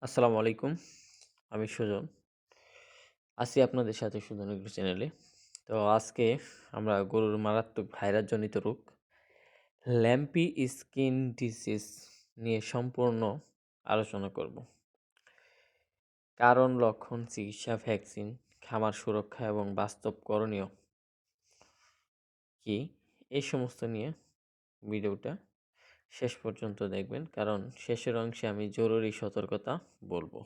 আসসালামু আলাইকুম। আমি সুজন। আছি আপনাদের সাথে সুজন এগ্রো চ্যানেলে। তো আজকে আমরা গরুর মারাত্মক ভাইরাসজনিত রোগ ল্যাম্পি স্কিন ডিজিজ নিয়ে সম্পূর্ণ আলোচনা করব। কারণ, লক্ষণ, চিকিৎসা, ভ্যাকসিন, খামার সুরক্ষা এবং বাস্তব করণীয় কি, এই সমস্ত নিয়ে ভিডিওটা শেষ পর্যন্ত দেখবেন, কারণ শেষের অংশে আমি জরুরি সতর্কতা বলবো।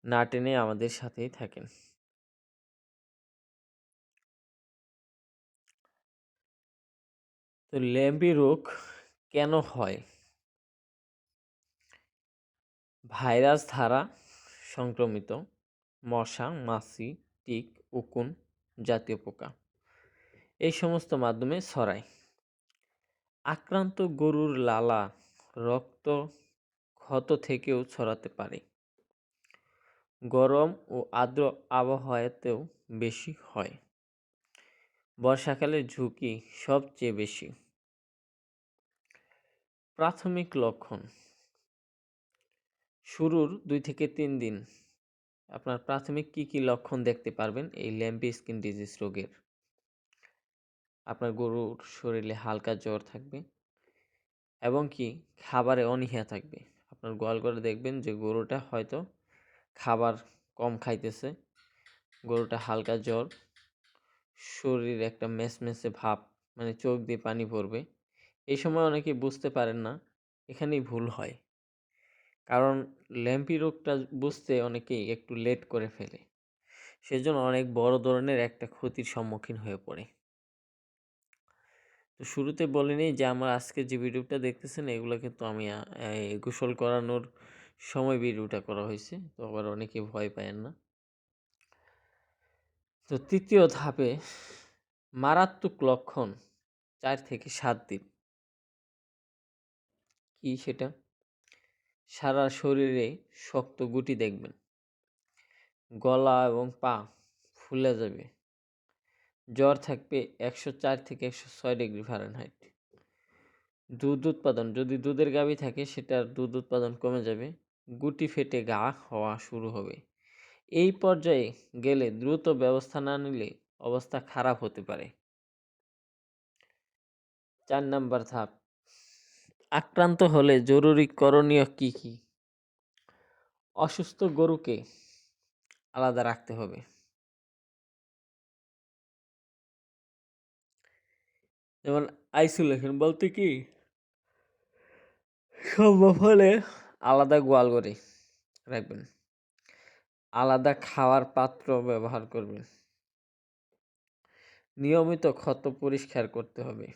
না টেনে আমাদের সাথেই থাকেন। তো ল্যাম্পি রোগ কেন হয়? ভাইরাস দ্বারা সংক্রমিত মশা, মাছি, টিক, উকুন জাতীয় পোকা এই সমস্ত মাধ্যমে ছড়ায়। আক্রান্ত গরুর লালা, রক্ত, ক্ষত থেকেও ছড়াতে পারে। গরম ও আর্দ্র আবহাওয়াতেও বেশি হয়। বর্ষাকালে ঝুঁকি সবচেয়ে বেশি। প্রাথমিক লক্ষণ: শুরুর 2 থেকে 3 দিন আপনার প্রাথমিক কি লক্ষণ দেখতে পারবেন এই ল্যাম্পি স্কিন ডিজিজ রোগের? আপনার গরুর শরীরে হালকা জ্বর থাকবে এবং কি খাবারে অনীহা থাকবে। আপনার গোয়ালঘরে দেখবেন যে গরুটা হয়তো খাবার কম খাইতেছে, গরুটা হালকা জ্বর, শরীরে একটা মেসমেসে ভাব, মানে চোখ দিয়ে পানি পড়বে। এই সময় অনেকে বুঝতে পারেন না, এখানেই ভুল হয়। কারণ ল্যাম্পি রোগটা বুঝতে অনেকেই একটু লেট করে ফেলে, সেজন্য অনেক বড় ধরনের একটা ক্ষতির সম্মুখীন হয়ে পড়ে। তো শুরুতে বলে নিই যে আমার আজকে যে ভিডিওটা দেখতেছেন এগুলো কিন্তু আমি গোসল করানোর সময় ভিডিওটা করা হয়েছে, তো আবার অনেকে ভয় পায়েন না। তো তৃতীয় ধাপে মারাত্মক লক্ষণ 4 থেকে 7 দিন। কি সেটা? সারা শরীরে শক্ত গুটি দেখবেন, গলা এবং পা ফুলে যাবে, জ্বর থাকবে 104 থেকে 106 ডিগ্রি ফারেনহাইট। দুধ উৎপাদন, যদি দুধের গাভী থাকে সেটার দুধ উৎপাদন কমে যাবে, গুটি ফেটে ঘা হওয়া শুরু হবে। এই পর্যায়ে গেলে দ্রুত ব্যবস্থা না নিলে অবস্থা খারাপ হতে পারে। 4 নাম্বার ধাপ, আক্রান্ত হলে জরুরি করণীয় কি কি? অসুস্থ গরুকে আলাদা রাখতে হবে। যেমন আইসোলেশন বলতে কি, সম্ভব হলে আলাদা গোয়াল ঘরে রাখবেন, আলাদা খাওয়ার পাত্র ব্যবহার করবেন, নিয়মিত ক্ষত পরিষ্কার করতে হবে,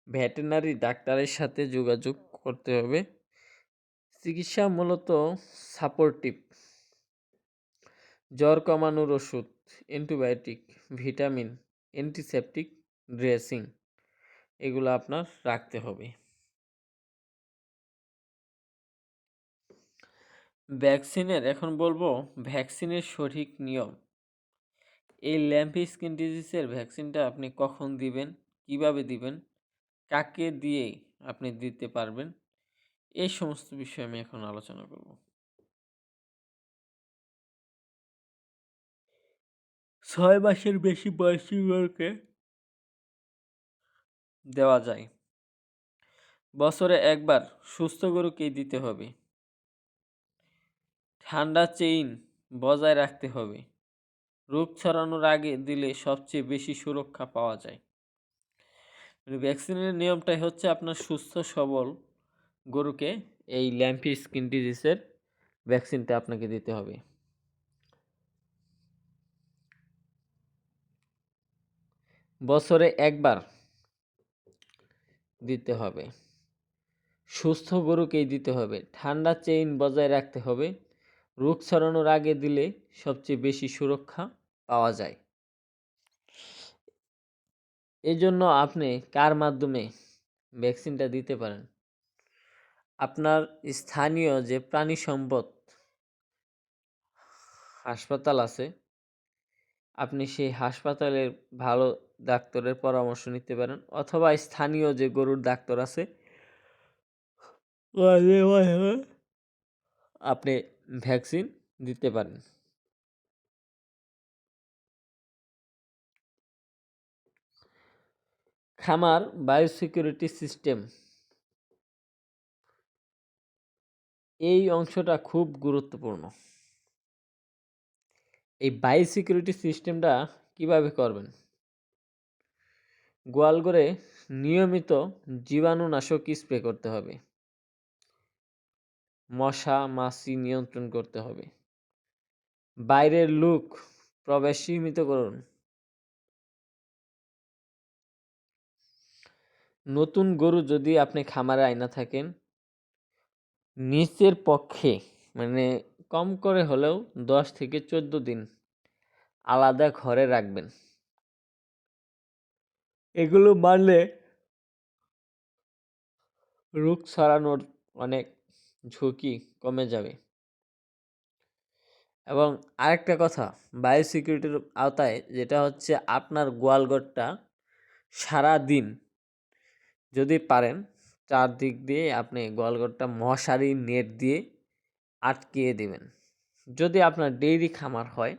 ভেটেরিনারি ডাক্তারের সাথে যোগাযোগ করতে হবে। চিকিৎসা মূলত সাপোর্টিভ, জ্বর কমানোর ওষুধ, অ্যান্টিবায়োটিক, ভিটামিন, অ্যান্টিসেপটিক, ড্রেসিং, এগুলো আপনার রাখতে হবে। ভ্যাকসিনের এখন বলবো ভ্যাকসিনের সঠিক নিয়ম। এই ল্যাম্পি স্কিন ডিজিজের ভ্যাকসিনটা আপনি কখন দিবেন, কিভাবে দিবেন, কাকে দিয়ে আপনি দিতে পারবেন, এই সমস্ত বিষয়ে আমি এখন আলোচনা করব। 6 মাসের বেশি বয়সী গরুকে দেওয়া যায়। বছরে একবার সুস্থ গরুকেই দিতে হবে। ঠান্ডা চেইন বজায় রাখতে হবে। রোগ ছড়ানোর আগে দিলে সবচেয়ে বেশি সুরক্ষা পাওয়া যায়। ভ্যাকসিনের নিয়মটাই হচ্ছে আপনার সুস্থ সবল গরুকে এই ল্যাম্পি স্কিন ডিজিজের ভ্যাকসিনটা আপনাকে দিতে হবে। বছরে একবার দিতে হবে। সুস্থ গরুকেই দিতে হবে। ঠান্ডা চেইন বজায় রাখতে হবে। রোগ ছড়ানোর আগে দিলে সবচেয়ে বেশি সুরক্ষা পাওয়া যায়। এজন্য আপনি কার মাধ্যমে ভ্যাকসিনটা দিতে পারেন? আপনার স্থানীয় যে প্রাণী সম্পদ হাসপাতাল আছে, আপনি সেই হাসপাতালের ভালো ডাক্তারের পরামর্শ নিতে পারেন, অথবা স্থানীয় যে গরুর ডাক্তার আছে আপনি ভ্যাকসিন দিতে পারেন। খামার বায়োসিকিউরিটি সিস্টেম, এই অংশটা খুব গুরুত্বপূর্ণ। এই বায়োসিকিউরিটি সিস্টেমটা কিভাবে করবেন? গোয়ালঘরে নিয়মিত জীবাণুনাশক স্প্রে করতে হবে, মশা মাছি নিয়ন্ত্রণ করতে হবে, বাইরের লোক প্রবেশ সীমিত করুন। নতুন গরু যদি আপনি খামারে আইনা থাকেন, নিচের পক্ষে মানে কম করে হলেও 10 থেকে 14 দিন আলাদা ঘরে রাখবেন। এগুলো মানলে রোগ ছড়ানোর অনেক ঝুঁকি কমে যাবে। এবং আরেকটা কথা, বায়োসিকিউরিটির আওতায় যেটা হচ্ছে আপনার গোয়ালঘরটা সারা দিন যদি পারেন চারদিক দিয়ে আপনি গোয়ালঘরটা মশারি নেট দিয়ে আটকিয়ে দেবেন। যদি আপনার ডেইরি খামার হয়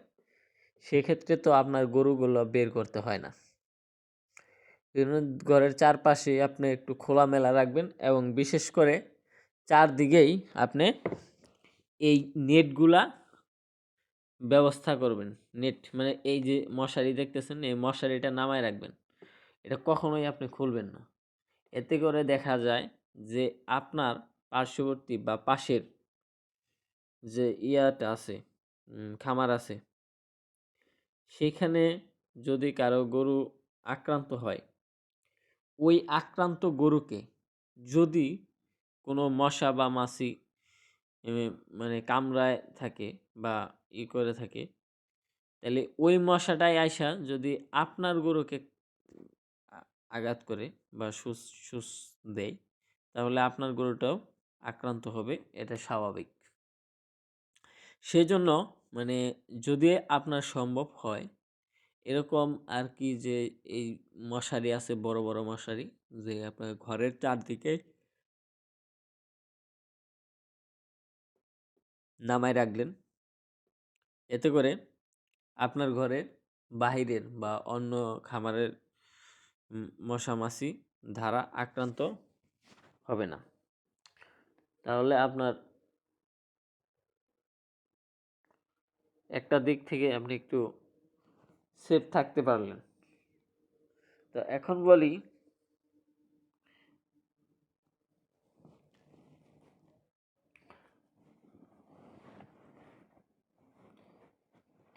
সেক্ষেত্রে তো আপনার গরুগুলো বের করতে হয় না। ঘরের চারপাশে আপনি একটু খোলামেলা রাখবেন এবং বিশেষ করে চারদিকেই আপনি এই নেটগুলা ব্যবস্থা করবেন। নেট মানে এই যে মশারি দেখতেছেন, এই মশারিটা নামায় রাখবেন। এটা কখনোই আপনি খুলবেন না। এতে করে দেখা যায় যে আপনার পার্শ্ববর্তী বা পাশের যে ইয়াটা আছে, খামার আছে, সেখানে যদি কারো গরু আক্রান্ত হয়, ওই আক্রান্ত গরুকে যদি কোনো মশা বা মাছি মানে কামড়ায় থাকে বা করে থাকে, তাহলে ওই মশাটাই আইসা যদি আপনার গরুকে আঘাত করে বা সুস দেয়, তাহলে আপনার গরুটাও আক্রান্ত হবে। এটা স্বাভাবিক। সেজন্য মানে যদি আপনার সম্ভব হয় এরকম আর কি, যে এই মশারি আছে, বড় বড় মশারি, যে আপনার ঘরের চারদিকে নামায় রাখলেন। এতে করে আপনার ঘরের বাহিরের বা অন্য খামারের মশা মাছি দ্বারা আক্রান্ত হবে না। তাহলে আপনার একটা দিক থেকে আপনি একটু সেফ থাকতে পারলেন। তো এখন বলি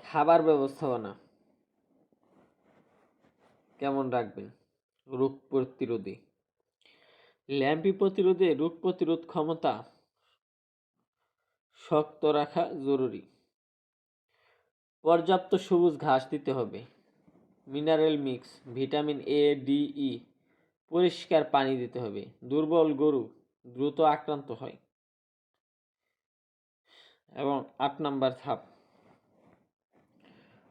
খাবার ব্যবস্থাপনা কেমন রাখবেন রোগ প্রতিরোধে। ল্যাম্পি প্রতিরোধে রোগ প্রতিরোধ ক্ষমতা শক্ত রাখা জরুরি। পর্যাপ্ত সবুজ ঘাস দিতে হবে, mineral mix, vitamin A D E, পরিষ্কার পানি দিতে হবে। দুর্বল গরু দ্রুত আক্রান্ত হয়। এবং 8 নাম্বার ধাপ,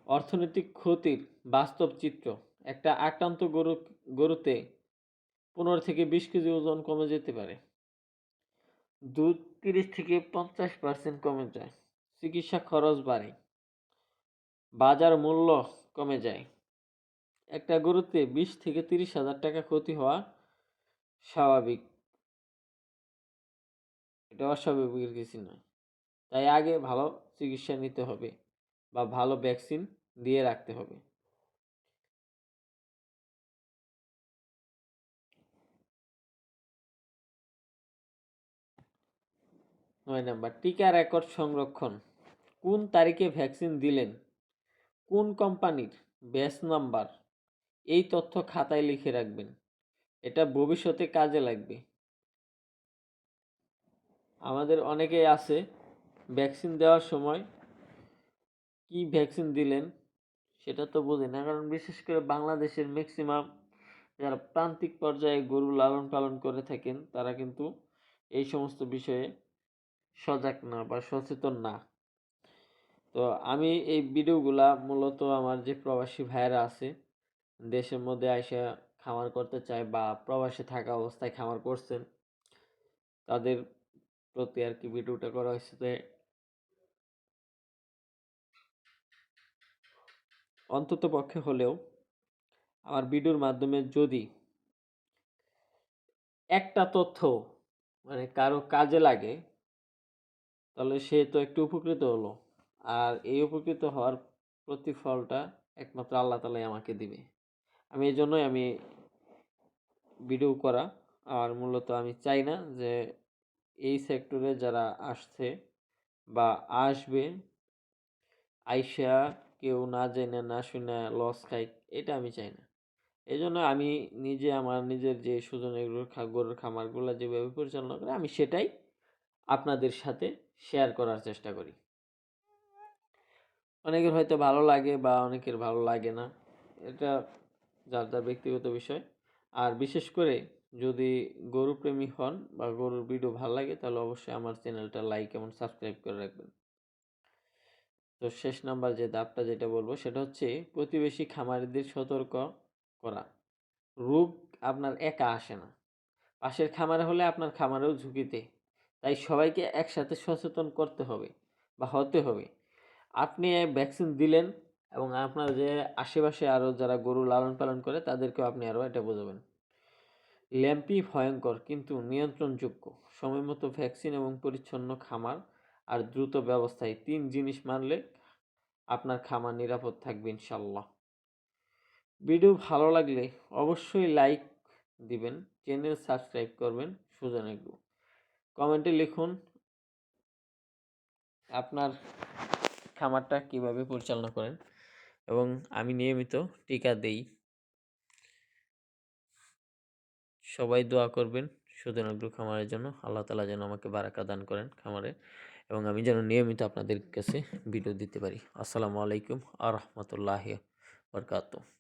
অর্থনৈতিক ক্ষতির বাস্তব চিত্র। একটা আক্রান্ত গরুতে 15 থেকে 20 কেজি ওজন কমে যেতে পারে। দুধ 30 থেকে 50% কমে যায়। চিকিৎসা খরচ বাড়ে। বাজার মূল্য কমে যায়। একটা গরুতে 20 থেকে 30 হাজার টাকা ক্ষতি হওয়া স্বাভাবিক, এটা অস্বাভাবিকের কিছু নয়। তাই আগে ভালো চিকিৎসা নিতে হবে বা ভালো ভ্যাকসিন দিয়ে রাখতে হবে। 9 নাম্বার, টিকা রেকর্ড সংরক্ষণ। কোন তারিখে ভ্যাকসিন দিলেন, কোন কোম্পানির, ব্যাচ নাম্বার, এই তথ্য খাতায় লিখে রাখবেন। এটা ভবিষ্যতে কাজে লাগবে। আমাদের অনেকেই আছে ভ্যাকসিন দেওয়ার সময় কি ভ্যাকসিন দিলেন সেটা তো বোঝে না। কারণ বিশেষ করে বাংলাদেশের ম্যাক্সিমাম যারা প্রান্তিক পর্যায়ে গরু লালন পালন করে থাকেন তারা কিন্তু এই সমস্ত বিষয়ে সজাগ না বা সচেতন না। তো আমি এই ভিডিওগুলা মূলত আমার যে প্রবাসী ভাইয়েরা আছে, দেশের মধ্যে আইসা খামার করতে চায় বা প্রবাসে থাকা অবস্থায় খামার করছেন, তাদের প্রতি আর কি ভিডিওটা করা হয়েছে। যে অন্তত পক্ষে হলেও আমার ভিডিওর মাধ্যমে যদি একটা তথ্য মানে কারো কাজে লাগে, তাহলে সে তো একটু উপকৃত হলো। আর এই উপকৃত হওয়ার প্রতিফলটা একমাত্র আল্লাহ তাআলাই আমাকে দিবে। আমি এই জন্যই আমি ভিডিও করা। আর মূলত আমি চাই না যে এই সেক্টরে যারা আসছে বা আসবে, আইসা কেউ না জেনে না শুনে লস খাই, এটা আমি চাই না। এই জন্য আমি নিজে আমার নিজের যে সুজনের গরুর খামারগুলো যেভাবে পরিচালনা করে, আমি সেটাই আপনাদের সাথে শেয়ার করার চেষ্টা করি। অনেকের হয়তো ভালো লাগে বা অনেকের ভালো লাগে না, এটা যার যার ব্যক্তিগত বিষয়। আর বিশেষ করে যদি গরু প্রেমী হন বা গরুর ভিডিও ভালো লাগে, তাহলে অবশ্যই আমার চ্যানেলটা লাইক এবং সাবস্ক্রাইব করে রাখবেন। তো শেষ নাম্বার যে ধাপটা যেটা বলবো সেটা হচ্ছে প্রতিবেশী খামারিদের সতর্ক করা। রোগ আপনার একা আসে না, পাশের খামারে হলে আপনার খামারেও ঝুঁকিতে। তাই সবাইকে একসাথে সচেতন করতে হবে বা হতে হবে। আপনি ভ্যাকসিন দিলেন এবং আপনার যে আশেপাশে আরও যারা গরু লালন পালন করে তাদেরকেও আপনি আরও এটা বোঝাবেন। ল্যাম্পি ভয়ঙ্কর কিন্তু নিয়ন্ত্রণযোগ্য। সময়মতো ভ্যাকসিন এবং পরিচ্ছন্ন খামার আর দ্রুত ব্যবস্থায় 3 জিনিস মানলে আপনার খামার নিরাপদ থাকবে ইনশাল্লাহ। ভিডিও ভালো লাগলে অবশ্যই লাইক দিবেন, চ্যানেল সাবস্ক্রাইব করবেন সুজন এগ্রো। কমেন্টে লিখুন আপনার খামারটা কিভাবে পরিচালনা করেন, এবং আমি নিয়মিত টিকা দেই। সবাই দোয়া করবেন সুজন এগ্রো খামারের জন্য। আল্লাহ তাআলা যেন আমাকে বারাকা দান করেন খামারে, এবং আমি যেন নিয়মিত আপনাদের কাছে ভিডিও দিতে পারি। আসসালামু আলাইকুম আ রহমতুল্লাহি ওয়া বারাকাতুহু।